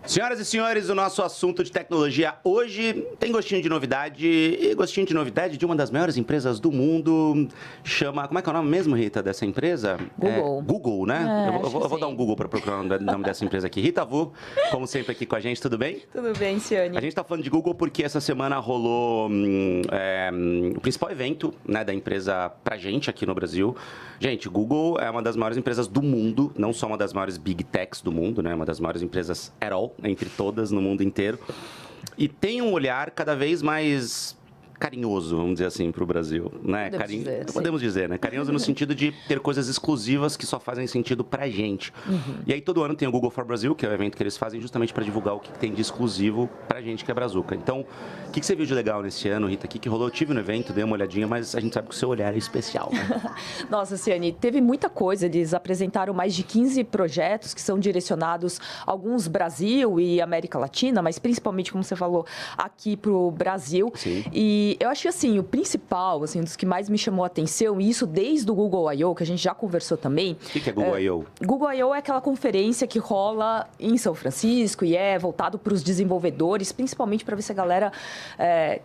Senhoras e senhores, o nosso assunto de tecnologia hoje tem gostinho de novidade, e gostinho de novidade de uma das maiores empresas do mundo, chama... Como é que é o nome mesmo, Rita, dessa empresa? Google. Google, né? Eu vou dar um Google para procurar o nome dessa empresa aqui. Rita Vu, como sempre aqui com a gente, tudo bem? Tudo bem, Ciane. A gente está falando de Google porque essa semana rolou o principal evento, né, da empresa pra gente aqui no Brasil. Gente, Google é uma das maiores empresas do mundo, não só uma das maiores big techs do mundo, né? Uma das maiores empresas at all, entre todas no mundo inteiro. E tem um olhar cada vez mais carinhoso, vamos dizer assim, para o Brasil, né? Podemos dizer, né? Carinhoso no sentido de ter coisas exclusivas que só fazem sentido pra gente. E aí todo ano tem o Google for Brasil, que é o evento que eles fazem justamente para divulgar o que tem de exclusivo pra gente que é brazuca. Então, o que você viu de legal nesse ano, Rita? O que rolou? Eu tive no evento, dei uma olhadinha, mas a gente sabe que o seu olhar é especial, né? Nossa, Ciane, teve muita coisa. Eles apresentaram mais de 15 projetos que são direcionados, alguns Brasil e América Latina, mas principalmente, como você falou, aqui pro Brasil. Sim. E eu acho que, assim, o principal, assim, dos que mais me chamou a atenção, e isso desde o Google I.O., que a gente já conversou também. O que é Google I.O.? Google I.O. é aquela conferência que rola em São Francisco e é voltado para os desenvolvedores, principalmente para ver se a galera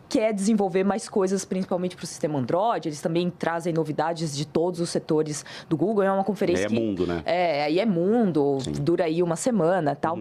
quer desenvolver mais coisas, principalmente para o sistema Android. Eles também trazem novidades de todos os setores do Google. É uma conferência aí é mundo, né? Aí é mundo, sim, dura aí uma semana e tal.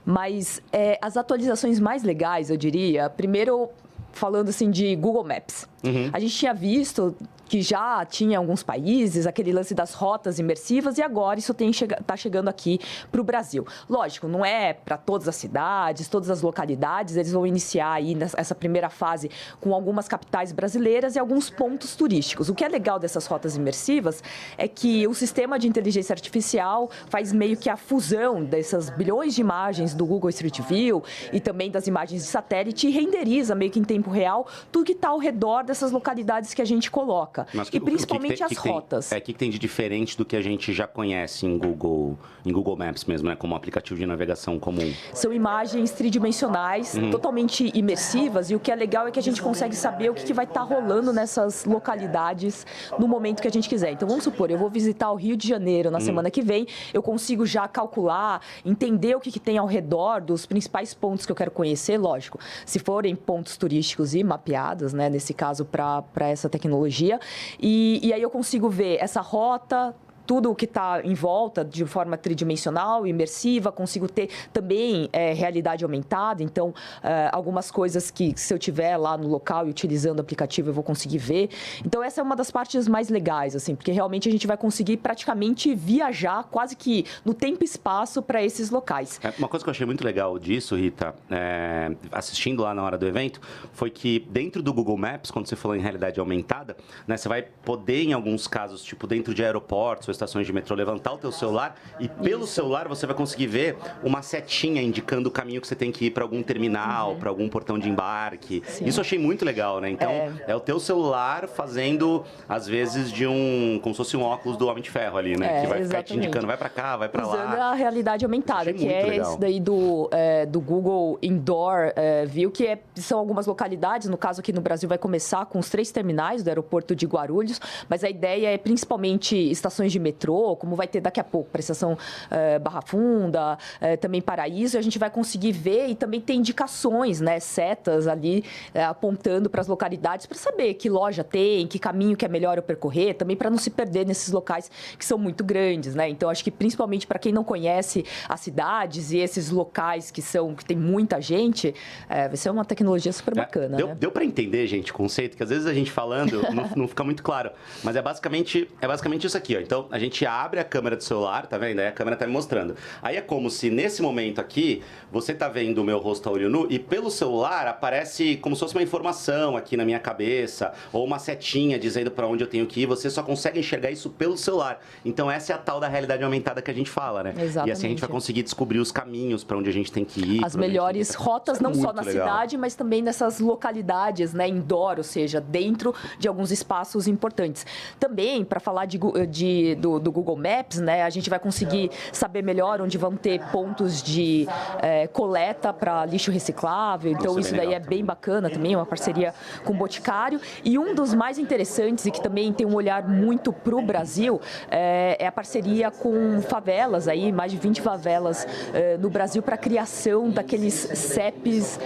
Mas as atualizações mais legais, eu diria, primeiro, falando assim de Google Maps. A gente tinha visto que já tinha alguns países, aquele lance das rotas imersivas, e agora isso está chegando aqui para o Brasil. Lógico, não é para todas as cidades, todas as localidades, eles vão iniciar aí essa primeira fase com algumas capitais brasileiras e alguns pontos turísticos. O que é legal dessas rotas imersivas é que o sistema de inteligência artificial faz meio que a fusão dessas bilhões de imagens do Google Street View e também das imagens de satélite e renderiza meio que em tempo real tudo que está ao redor dessas localidades que a gente coloca. Mas e principalmente as rotas. O que tem de diferente do que a gente já conhece em Google Maps mesmo, né? Como aplicativo de navegação comum? São imagens tridimensionais, totalmente imersivas, e o que é legal é que a gente consegue saber o que vai estar rolando nessas localidades no momento que a gente quiser. Então, vamos supor, eu vou visitar o Rio de Janeiro na semana que vem, eu consigo já calcular, entender o que tem ao redor dos principais pontos que eu quero conhecer, lógico, se forem pontos turísticos e mapeados, né, nesse caso, para essa tecnologia. E aí eu consigo ver essa rota, tudo o que está em volta de forma tridimensional, imersiva, consigo ter também realidade aumentada, então algumas coisas que se eu estiver lá no local e utilizando o aplicativo eu vou conseguir ver. Então essa é uma das partes mais legais, assim, porque realmente a gente vai conseguir praticamente viajar quase que no tempo e espaço para esses locais. Uma coisa que eu achei muito legal disso, Rita, assistindo lá na hora do evento, foi que dentro do Google Maps, quando você falou em realidade aumentada, né, você vai poder, em alguns casos, tipo dentro de aeroportos, estações de metrô, levantar o teu celular e pelo celular você vai conseguir ver uma setinha indicando o caminho que você tem que ir para algum terminal, para algum portão de embarque. Sim. Isso eu achei muito legal, né? Então, é o teu celular fazendo, às vezes, como se fosse um óculos do Homem de Ferro ali, né? Que vai ficar te indicando, vai para cá, vai para lá. Usando a realidade aumentada, que é esse daí do Google Indoor View, que são algumas localidades, no caso aqui no Brasil vai começar com os 3 terminais do aeroporto de Guarulhos, mas a ideia é principalmente estações de metrô, como vai ter daqui a pouco para a estação Barra Funda, também Paraíso, a gente vai conseguir ver e também ter indicações, né, setas ali apontando para as localidades para saber que loja tem, que caminho que é melhor eu percorrer, também para não se perder nesses locais que são muito grandes, né? Então acho que principalmente para quem não conhece as cidades e esses locais que tem muita gente, vai ser uma tecnologia super bacana. Deu para entender, gente, o conceito, que às vezes a gente falando não fica muito claro, mas é basicamente isso aqui, ó. Então a gente abre a câmera do celular, tá vendo? Aí a câmera tá me mostrando. Aí é como se nesse momento aqui, você tá vendo o meu rosto a olho nu e pelo celular aparece como se fosse uma informação aqui na minha cabeça ou uma setinha dizendo para onde eu tenho que ir. Você só consegue enxergar isso pelo celular. Então essa é a tal da realidade aumentada que a gente fala, né? Exatamente. E assim a gente vai conseguir descobrir os caminhos para onde a gente tem que ir. As melhores rotas, não só na cidade, mas também nessas localidades, né, indoor, ou seja, dentro de alguns espaços importantes. Também, para falar do Google Maps, né, a gente vai conseguir saber melhor onde vão ter pontos de coleta para lixo reciclável. Então, isso daí é bem bacana também, uma parceria com o Boticário. E um dos mais interessantes e que também tem um olhar muito para o Brasil é a parceria com favelas, aí, mais de 20 favelas no Brasil para a criação daqueles CEPs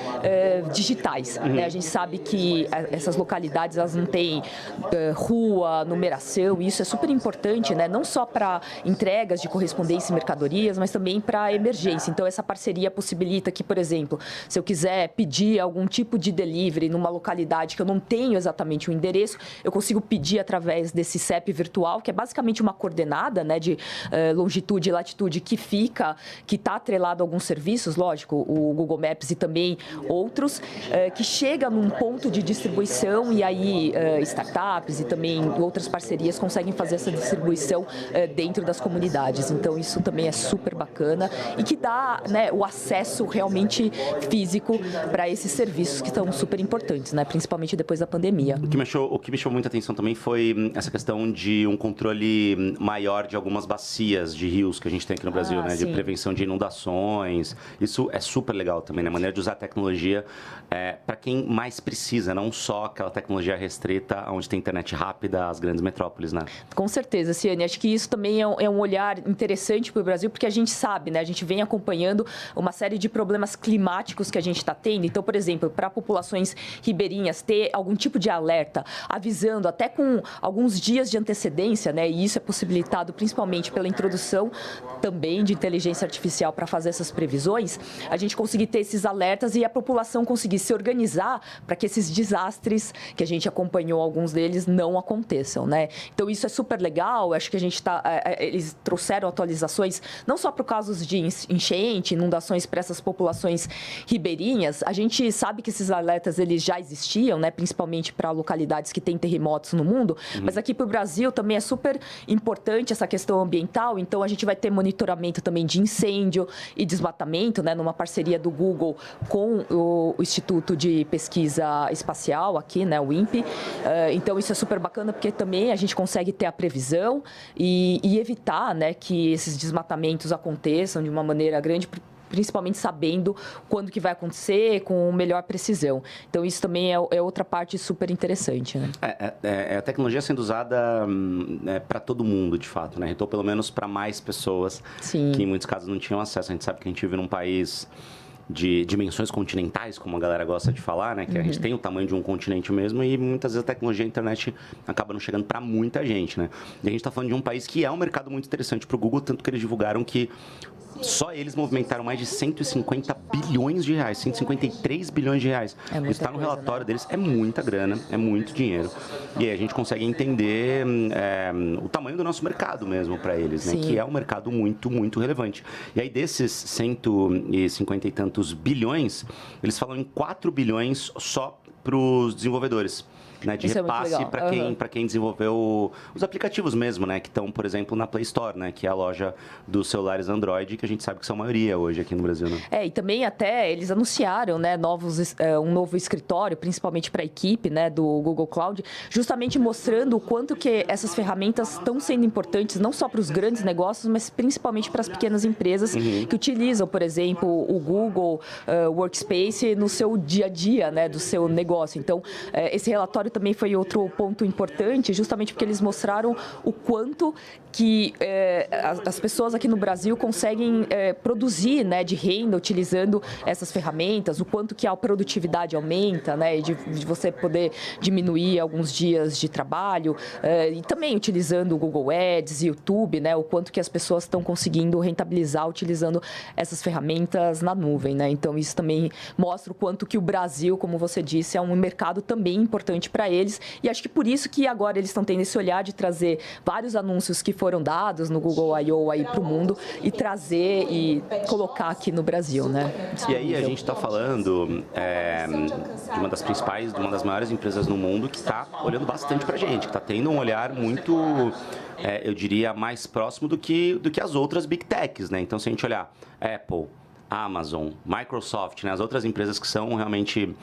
digitais. Né? A gente sabe que essas localidades elas não têm rua, numeração, e isso é super importante, né? Não só para entregas de correspondência e mercadorias, mas também para emergência. Então, essa parceria possibilita que, por exemplo, se eu quiser pedir algum tipo de delivery numa localidade que eu não tenho exatamente o endereço, eu consigo pedir através desse CEP virtual, que é basicamente uma coordenada, né, de longitude e latitude que está atrelado a alguns serviços, lógico, o Google Maps e também outros, que chega num ponto de distribuição e aí startups e também outras parcerias conseguem fazer essa distribuição dentro das comunidades. Então, isso também é super bacana e que dá, né, o acesso realmente físico para esses serviços que estão super importantes, né, principalmente depois da pandemia. O que me chamou muita atenção também foi essa questão de um controle maior de algumas bacias de rios que a gente tem aqui no Brasil, né, de prevenção de inundações. Isso é super legal também, né, a maneira de usar a tecnologia para quem mais precisa, não só aquela tecnologia restrita onde tem internet rápida, as grandes metrópoles, né? Com certeza, Ciane. Acho que isso também é um olhar interessante para o Brasil, porque a gente sabe, né? A gente vem acompanhando uma série de problemas climáticos que a gente está tendo. Então, por exemplo, para populações ribeirinhas ter algum tipo de alerta, avisando até com alguns dias de antecedência, né? E isso é possibilitado principalmente pela introdução também de inteligência artificial para fazer essas previsões, a gente conseguir ter esses alertas e a população conseguir se organizar para que esses desastres, que a gente acompanhou alguns deles, não aconteçam, né? Então, isso é super legal. Acho que a gente eles trouxeram atualizações não só para casos de enchente, inundações para essas populações ribeirinhas. A gente sabe que esses alertas eles já existiam, né? Principalmente para localidades que têm terremotos no mundo, mas aqui para o Brasil também é super importante essa questão ambiental. Então, a gente vai ter monitoramento também de incêndio e desmatamento, né? Numa parceria do Google com o Instituto de Pesquisa Espacial aqui, né? O INPE. Então, isso é super bacana porque também a gente consegue ter a previsão e evitar, né, que esses desmatamentos aconteçam de uma maneira grande, principalmente sabendo quando que vai acontecer com melhor precisão. Então, isso também é outra parte super interessante, né? A tecnologia sendo usada para todo mundo, de fato, né? Então, pelo menos para mais pessoas que em muitos casos não tinham acesso. A gente sabe que a gente vive num país de dimensões continentais, como a galera gosta de falar, né? Que a gente tem o tamanho de um continente mesmo e muitas vezes a tecnologia e a internet acaba não chegando para muita gente, né? E a gente está falando de um país que é um mercado muito interessante para o Google, tanto que eles divulgaram que só eles movimentaram mais de 150 bilhões de reais, 153 bilhões de reais. Isso está no relatório deles, é muita grana, é muito dinheiro. E aí a gente consegue entender o tamanho do nosso mercado mesmo para eles, né? Que é um mercado muito, muito relevante. E aí desses 150 e tantos bilhões, eles falam em 4 bilhões só para os desenvolvedores. Né, de repasse para quem desenvolveu os aplicativos mesmo, né, que estão, por exemplo, na Play Store, né, que é a loja dos celulares Android, que a gente sabe que são a maioria hoje aqui no Brasil. Né? E também até eles anunciaram, né, um novo escritório, principalmente para a equipe, né, do Google Cloud, justamente mostrando o quanto que essas ferramentas estão sendo importantes, não só para os grandes negócios, mas principalmente para as pequenas empresas que utilizam, por exemplo, o Google Workspace no seu dia a dia, né, do seu negócio. Então, esse relatório também foi outro ponto importante, justamente porque eles mostraram o quanto que as pessoas aqui no Brasil conseguem produzir, né, de renda utilizando essas ferramentas, o quanto que a produtividade aumenta, né, de você poder diminuir alguns dias de trabalho, e também utilizando o Google Ads, YouTube, né, o quanto que as pessoas estão conseguindo rentabilizar utilizando essas ferramentas na nuvem, né? Então, isso também mostra o quanto que o Brasil, como você disse, é um mercado também importante para eles, e acho que por isso que agora eles estão tendo esse olhar de trazer vários anúncios que foram dados no Google I.O. aí para o mundo e trazer e colocar aqui no Brasil, né? E aí a gente está falando de uma das principais, de uma das maiores empresas no mundo que está olhando bastante para a gente, que está tendo um olhar muito, eu diria, mais próximo do que as outras Big Techs, né? Então, se a gente olhar Apple, Amazon, Microsoft, né, as outras empresas que são realmente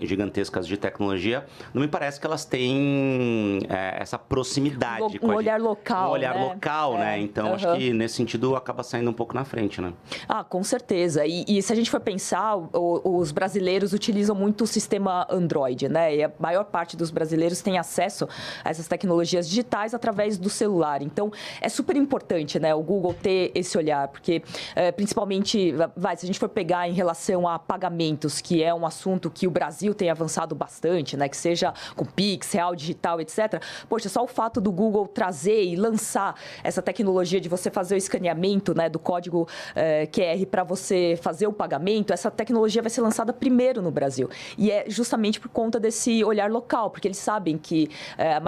gigantescas de tecnologia, não me parece que elas têm essa proximidade com um olhar local, um olhar né? local, né? Então, acho que nesse sentido acaba saindo um pouco na frente, né? Ah, com certeza. E se a gente for pensar, os brasileiros utilizam muito o sistema Android, né? E a maior parte dos brasileiros tem acesso a essas tecnologias digitais através do celular. Então, é super importante, né, o Google ter esse olhar, porque principalmente, se a gente for pegar em relação a pagamentos, que é um assunto que o Brasil tem avançado bastante, né, que seja com Pix, Real Digital, etc. Poxa, só o fato do Google trazer e lançar essa tecnologia de você fazer o escaneamento, né, do código QR para você fazer o pagamento, essa tecnologia vai ser lançada primeiro no Brasil. E é justamente por conta desse olhar local, porque eles sabem que a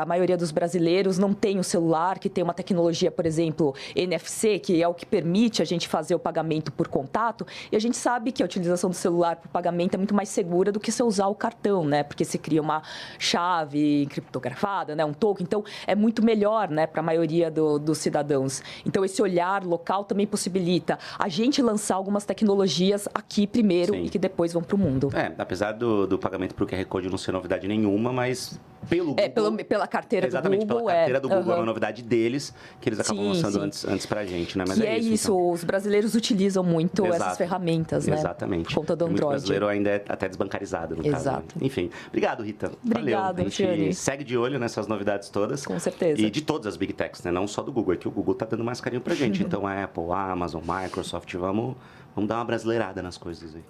maioria dos brasileiros não tem um celular que tem uma tecnologia, por exemplo, NFC, que é o que permite a gente fazer o pagamento por contato, e a gente sabe que a utilização do celular para o pagamento é muito mais segura do que você usar o cartão, né? Porque você cria uma chave criptografada, né? Um token, então é muito melhor, né, para a maioria dos cidadãos. Então esse olhar local também possibilita a gente lançar algumas tecnologias aqui primeiro. Sim. E que depois vão para o mundo. Apesar do pagamento por QR Code não ser novidade nenhuma, mas pelo Google... pela carteira do Google. Exatamente, pela carteira do Google é uma novidade deles, que eles acabam lançando antes pra gente, né? Mas é isso, então. Os brasileiros utilizam muito essas ferramentas, né? Exatamente. Por conta do Android. O brasileiro ainda é até desbancarizado, no caso. Né? Enfim, obrigado, Rita. Obrigado, valeu. A gente segue de olho nessas novidades todas. Com certeza. E de todas as Big Techs, né? Não só do Google, é que o Google tá dando mais carinho pra gente. Então, a Apple, a Amazon, Microsoft, vamos dar uma brasileirada nas coisas aí.